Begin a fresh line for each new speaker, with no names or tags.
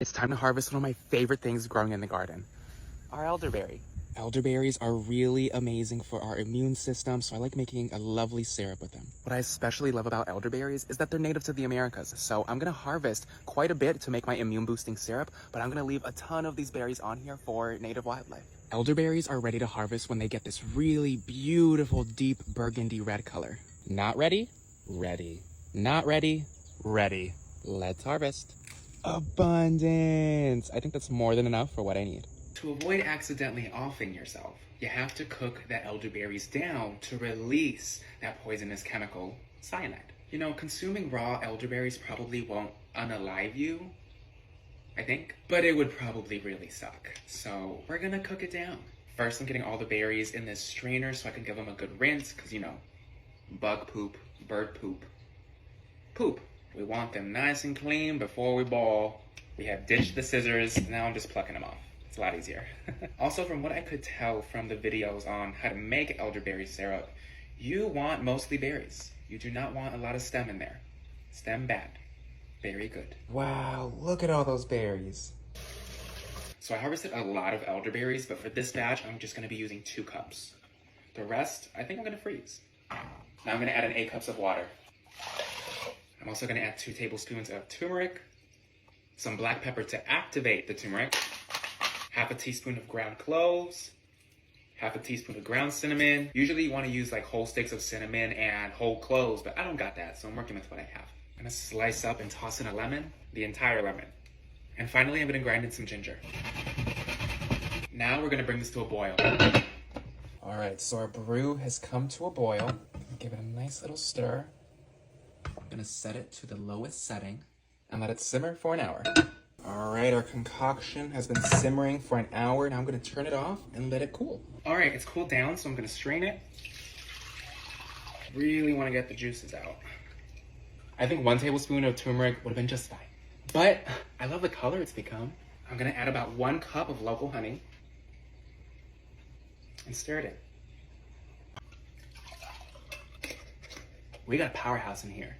It's time to harvest one of my favorite things growing in the garden, our elderberry. Elderberries are really amazing for our immune system, so I like making a lovely syrup with them. What I especially love about elderberries is that they're native to the Americas, so I'm gonna harvest quite a bit to make my immune boosting syrup, but I'm gonna leave a ton of these berries on here for native wildlife. Elderberries are ready to harvest when they get this really beautiful deep burgundy red color. Not ready? Ready. Not ready? Ready. Let's harvest. Abundance! I think that's more than enough for what I need. To avoid accidentally offing yourself, you have to cook the elderberries down to release that poisonous chemical, cyanide. You know, consuming raw elderberries probably won't unalive you, I think, but it would probably really suck. So we're gonna cook it down. First, I'm getting all the berries in this strainer so I can give them a good rinse, because you know, bug poop, bird poop, poop. We want them nice and clean before we boil. We have ditched the scissors, now I'm just plucking them off. It's a lot easier. Also, from what I could tell from the videos on how to make elderberry syrup, you want mostly berries. You do not want a lot of stem in there. Stem bad. Berry good. Wow, look at all those berries. So I harvested a lot of elderberries, but for this batch, I'm just gonna be using 2 cups. The rest, I think I'm gonna freeze. Now I'm gonna add in 8 cups of water. I'm also gonna add 2 tablespoons of turmeric, some black pepper to activate the turmeric, half a teaspoon of ground cloves, half a teaspoon of ground cinnamon. Usually you wanna use like whole sticks of cinnamon and whole cloves, but I don't got that, so I'm working with what I have. I'm gonna slice up and toss in a lemon, the entire lemon. And finally, I'm gonna grind in some ginger. Now we're gonna bring this to a boil. All right, so our brew has come to a boil. Give it a nice little stir. I'm gonna set it to the lowest setting and let it simmer for an hour. All right, our concoction has been simmering for an hour. Now I'm gonna turn it off and let it cool. All right, it's cooled down, so I'm gonna strain it. Really wanna get the juices out. I think 1 tablespoon of turmeric would have been just fine. But I love the color it's become. I'm gonna add about 1 cup of local honey and stir it in. We got a powerhouse in here.